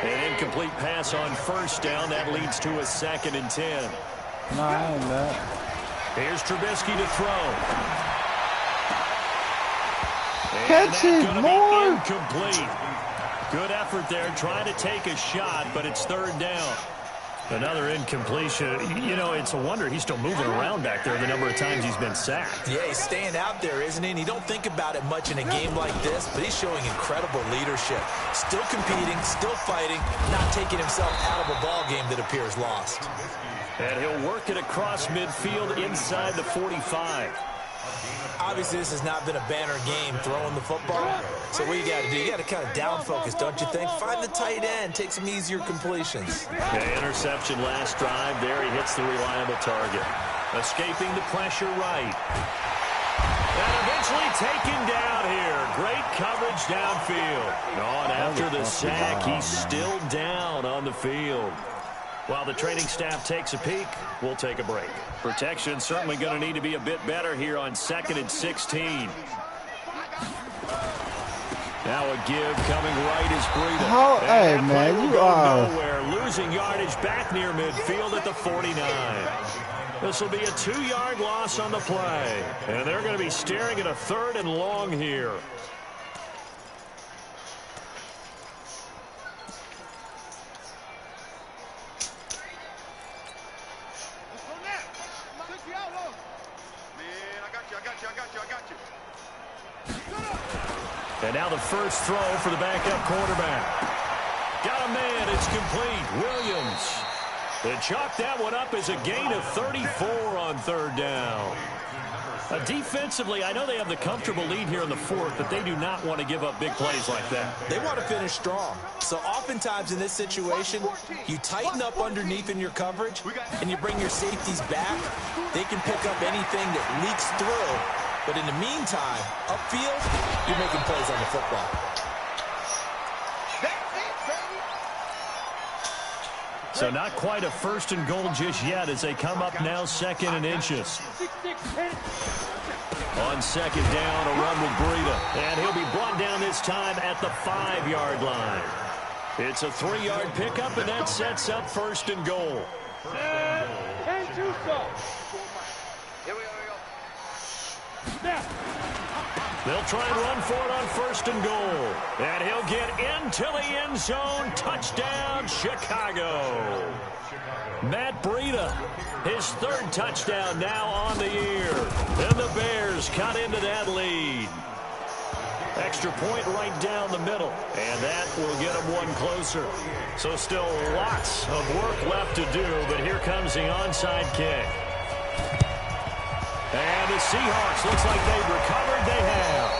An incomplete pass on 1st down. That leads to a 2nd and 10. No, I ain't that. Here's Trubisky to throw. Catch it, more. Incomplete. Good effort there, trying to take a shot, but it's 3rd down. Another incompletion. You know, it's a wonder he's still moving around back there the number of times he's been sacked. Yeah, he's staying out there, isn't he? And you don't think about it much in a game like this, but he's showing incredible leadership. Still competing, still fighting, not taking himself out of a ball game that appears lost. And he'll work it across midfield inside the 45. Obviously, this has not been a banner game throwing the football. So what you got to do, you got to kind of down focus, don't you think? Find the tight end, take some easier completions. Okay, interception last drive. There he hits the reliable target. Escaping the pressure right. And eventually taken down here. Great coverage downfield. On after the sack, he's still down on the field. While the training staff takes a peek, we'll take a break. Protection certainly going to need to be a bit better here on 2nd and 16. Now a give coming right as Breida. Hey, man, you are nowhere. Losing yardage back near midfield at the 49. This will be a 2-yard loss on the play. And they're going to be staring at a 3rd and long here. And now the first throw for the backup quarterback. Got a man. It's complete. Williams. They chalk that one up as a gain of 34 on 3rd down. Defensively, I know they have the comfortable lead here in the 4th, but they do not want to give up big plays like that. They want to finish strong. So oftentimes in this situation, you tighten up underneath in your coverage, and you bring your safeties back. They can pick up anything that leaks through. But in the meantime, upfield, you're making plays on the football. So not quite a 1st and goal just yet as they come up now 2nd and inches. On second down, a run with Breida. And he'll be brought down this time at the 5-yard line. It's a 3-yard pickup, and that sets up first and goal. And 2 shots. Here we go. Snap. They'll try and run for it on first and goal. And he'll get into the end zone. Touchdown, Chicago. Matt Breida, his 3rd touchdown now on the year. And the Bears cut into that lead. Extra point right down the middle. And that will get them one closer. So still lots of work left to do, but here comes the onside kick. And the Seahawks, looks like they've recovered. They have.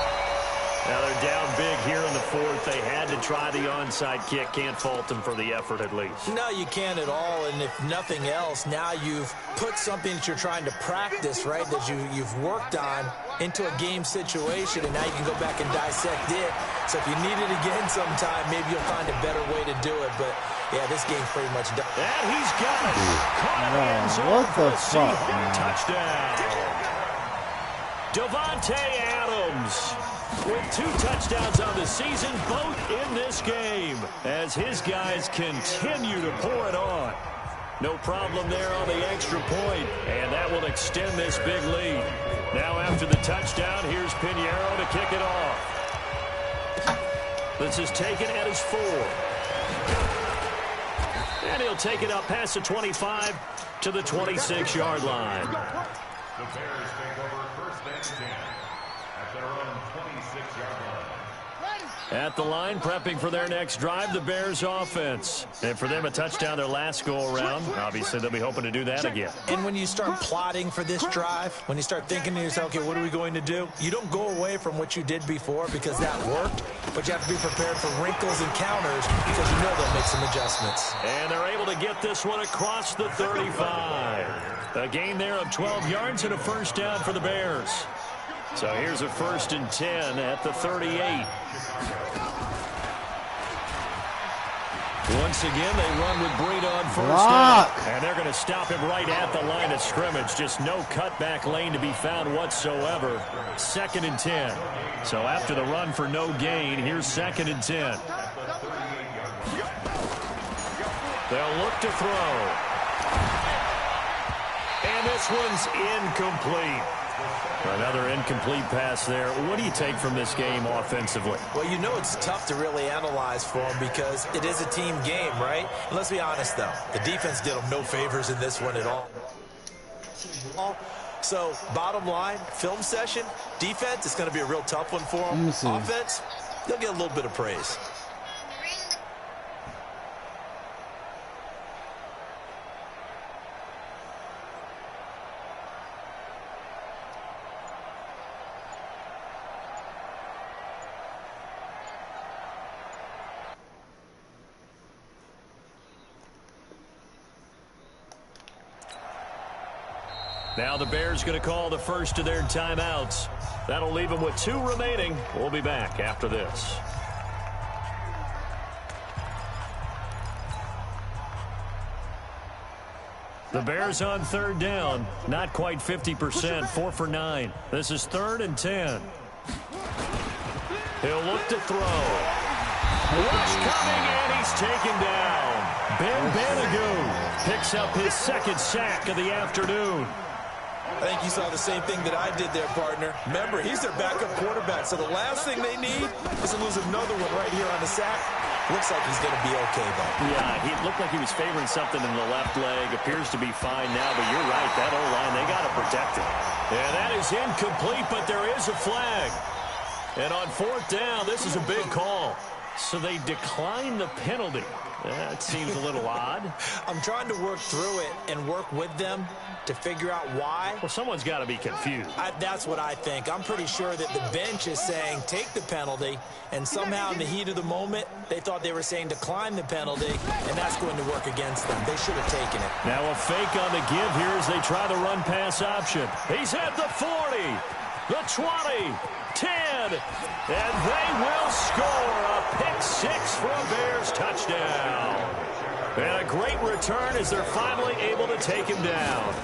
Now they're down big here in the 4th. They had to try the onside kick. Can't fault them for the effort at least. No, you can't at all. And if nothing else, now you've put something that you're trying to practice, right, that you've worked on into a game situation, and now you can go back and dissect it. So if you need it again sometime, maybe you'll find a better way to do it. But, yeah, this game's pretty much done. And he's got it. Caught in the end zone. What the fuck, man? Touchdown. Davante Adams with 2 touchdowns on the season, both in this game, as his guys continue to pour it on. No problem there on the extra point, and that will extend this big lead. Now after the touchdown, here's Pinheiro to kick it off. This is taken at his 4. And he'll take it up past the 25 to the 26-yard line. The Bears take over first and 10 at their own 26-yard line. At the line, prepping for their next drive, the Bears offense. And for them, a touchdown their last go-around. Obviously, they'll be hoping to do that again. And when you start plotting for this drive, when you start thinking to yourself, okay, what are we going to do? You don't go away from what you did before because that worked, but you have to be prepared for wrinkles and counters because you know they'll make some adjustments. And they're able to get this one across the 35. A gain there of 12 yards and a first down for the Bears. So here's a 1st and 10 at the 38. Once again, they run with Breida on first down. And they're going to stop him right at the line of scrimmage. Just no cutback lane to be found whatsoever. 2nd and 10. So after the run for no gain, here's 2nd and 10. They'll look to throw. And this one's incomplete. Another incomplete pass there. What do you take from this game offensively? Well, you know it's tough to really analyze for them because it is a team game, right? And let's be honest, though. The defense did them no favors in this one at all. So, bottom line, film session, defense is going to be a real tough one for them. Offense, they'll get a little bit of praise. Now the Bears going to call the first of their timeouts. That'll leave them with 2 remaining. We'll be back after this. The Bears on 3rd down. Not quite 50%. 4 for 9. This is 3rd and 10. He'll look to throw. Rush coming, and he's taken down. Ben Banagoo picks up his 2nd sack of the afternoon. I think you saw the same thing that I did there, partner. Remember, he's their backup quarterback, so the last thing they need is to lose another one right here on the sack. Looks like he's going to be okay, though. Yeah, he looked like he was favoring something in the left leg. Appears to be fine now, but you're right. That O-line, they got to protect it. And that is incomplete, but there is a flag. And on 4th down, this is a big call. So they decline the penalty. That seems a little odd. I'm trying to work through it and work with them to figure out why. Well, someone's got to be confused. That's what I think. I'm pretty sure that the bench is saying take the penalty, and somehow in the heat of the moment, they thought they were saying decline the penalty, and that's going to work against them. They should have taken it. Now a fake on the give here as they try the run-pass option. He's at the 40, the 20, 10, and they will score a pick-6 for a Bears touchdown. And a great return as they're finally able to take him down.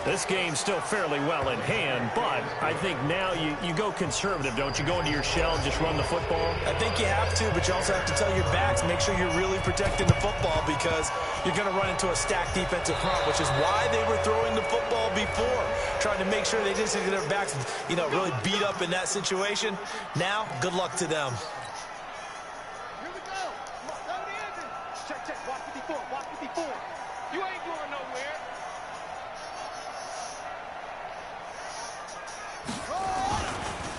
This game's still fairly well in hand, but I think now you go conservative, don't you? Go into your shell and just run the football? I think you have to, but you also have to tell your backs, make sure you're really protecting the football because you're going to run into a stacked defensive front, which is why they were throwing the football before, trying to make sure they didn't get their backs, really beat up in that situation. Now, good luck to them. Here we go. Come on, throw the engine. Check, watch 54, watch 54. You ain't going nowhere.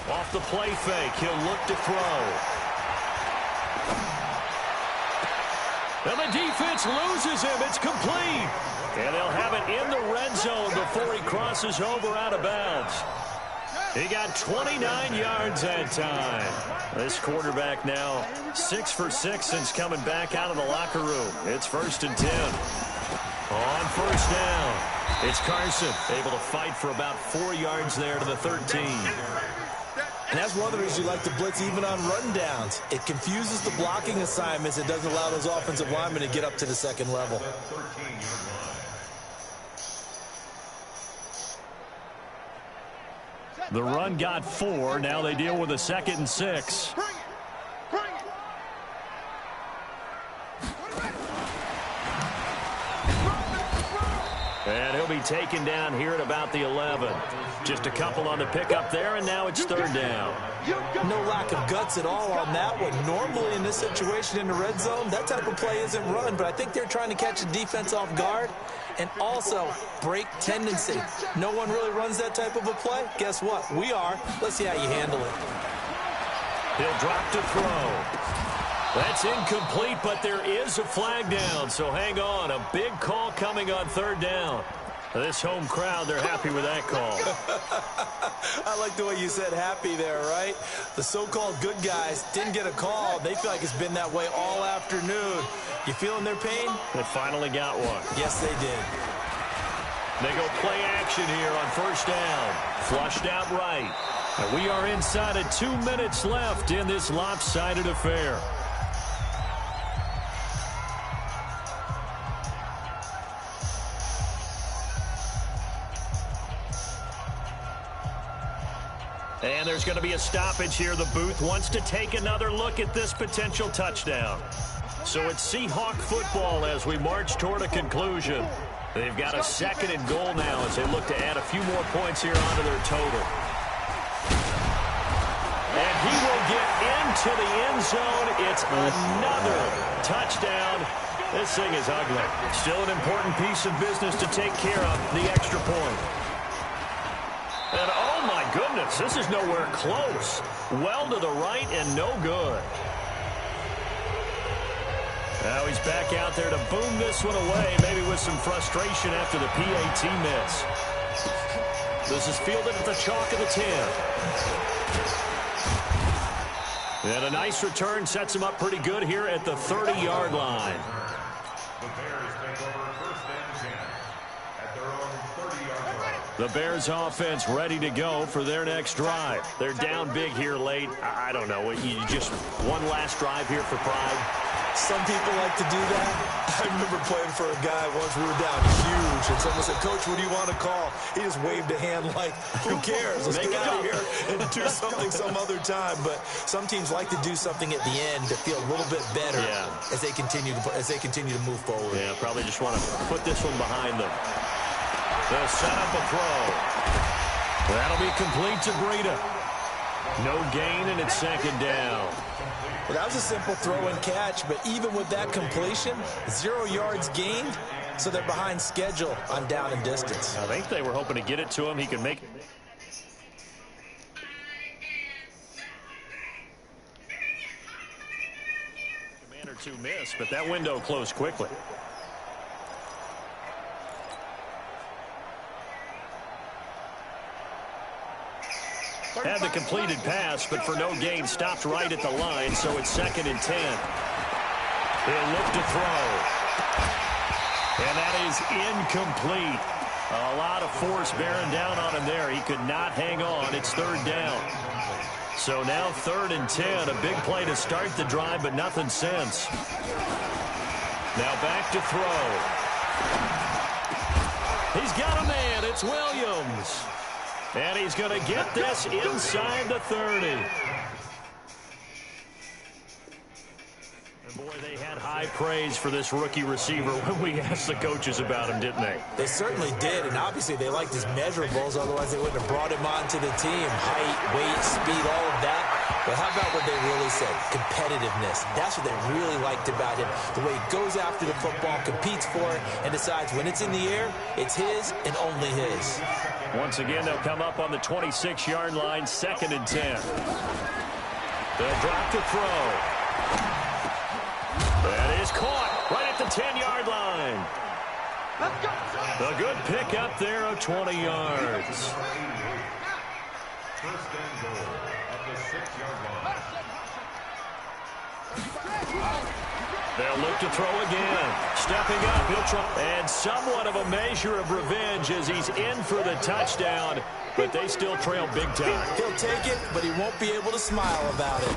Off the play fake, he'll look to throw. And the defense loses him. It's complete. And they'll have it in the red zone before he crosses over out of bounds. He got 29 yards that time. This quarterback now 6 for 6 since coming back out of the locker room. It's 1st and 10. On first down, it's Carson able to fight for about 4 yards there to the 13. And that's one of the reasons you like to blitz even on run downs. It confuses the blocking assignments. It doesn't allow those offensive linemen to get up to the second level. The run got 4. Now they deal with a 2nd and 6. And he'll be taken down here at about the 11. Just a couple on the pickup there, and now it's 3rd down. No lack of guts at all on that one. Normally in this situation in the red zone, that type of play isn't run, but I think they're trying to catch the defense off guard and also break tendency. No one really runs that type of a play. Guess what? We are. Let's see how you handle it. He'll drop to throw. That's incomplete, but there is a flag down, so hang on. A big call coming on 3rd down. This home crowd, they're happy with that call. I like the way you said happy there, right? The so-called good guys didn't get a call. They feel like it's been that way all afternoon. You feeling their pain? They finally got one. Yes, they did. They go play action here on 1st down. Flushed out right. And we are inside of 2 minutes left in this lopsided affair. And there's going to be a stoppage here. The booth wants to take another look at this potential touchdown. So it's Seahawk football as we march toward a conclusion. They've got a 2nd and goal now as they look to add a few more points here onto their total. And he will get into the end zone. It's another touchdown. This thing is ugly. Still an important piece of business to take care of, the extra point. And oh my goodness, this is nowhere close. Well to the right and no good. Now he's back out there to boom this one away, maybe with some frustration after the PAT miss. This is fielded at the chalk of the 10. And a nice return sets him up pretty good here at the 30-yard line. The Bears take over 1st and 10 at their own 30-yard line. The Bears offense ready to go for their next drive. They're down big here late. I don't know. You just one last drive here for pride. Some people like to do that. I remember playing for a guy once. We were down huge, and someone said, "Coach, what do you want to call?" He just waved a hand like, "Who cares? Let's get out of here and do something some other time." But some teams like to do something at the end to feel a little bit better as they continue to move forward. Yeah, probably just want to put this one behind them. They'll set up a throw. That'll be complete to Breida. No gain, and it's 2nd down. Well, that was a simple throw and catch, but even with that completion, 0 yards gained, so they're behind schedule on down and distance. I think they were hoping to get it to him. He could make it. Command or two miss, but that window closed quickly. Had the completed pass, but for no gain, stopped right at the line, so it's 2nd and 10. He'll look to throw. And that is incomplete. A lot of force bearing down on him there. He could not hang on. It's 3rd down. So now 3rd and 10. A big play to start the drive, but nothing since. Now back to throw. He's got a man. It's Williams. And he's going to get this inside the 30. And boy, they had high praise for this rookie receiver when we asked the coaches about him, didn't they? They certainly did, and obviously they liked his measurables. Otherwise, they wouldn't have brought him onto the team. Height, weight, speed, all of that. But how about what they really said? Competitiveness. That's what they really liked about him. The way he goes after the football, competes for it, and decides when it's in the air, it's his and only his. Once again, they'll come up on the 26-yard line, 2nd and 10. They'll drop to throw. That is caught right at the 10-yard line. A good pickup there of 20 yards. First and goal at the 6-yard line. They'll look to throw again. Stepping up, he'll try. And somewhat of a measure of revenge as he's in for the touchdown, but they still trail big time. He'll take it, but he won't be able to smile about it.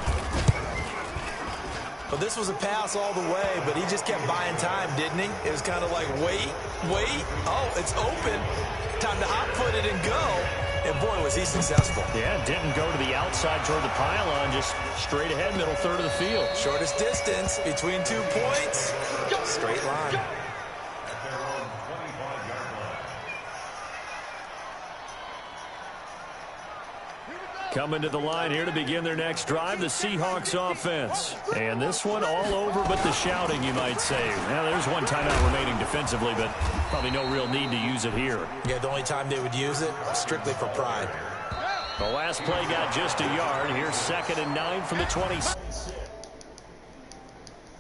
Well, this was a pass all the way, but he just kept buying time, didn't he? It was kind of like, wait. Oh, it's open. Time to hot-foot it and go. And, boy, was he successful. Yeah, didn't go to the outside toward the pylon, just straight ahead, middle third of the field. Shortest distance between 2 points. Straight line. At their own 25-yard line. Coming to the line here to begin their next drive, the Seahawks offense. And this one all over but the shouting, you might say. Now, there's one timeout remaining defensively, but probably no real need to use it here. Yeah, the only time they would use it, strictly for pride. The last play got just a yard. Here's 2nd and 9 from the 26.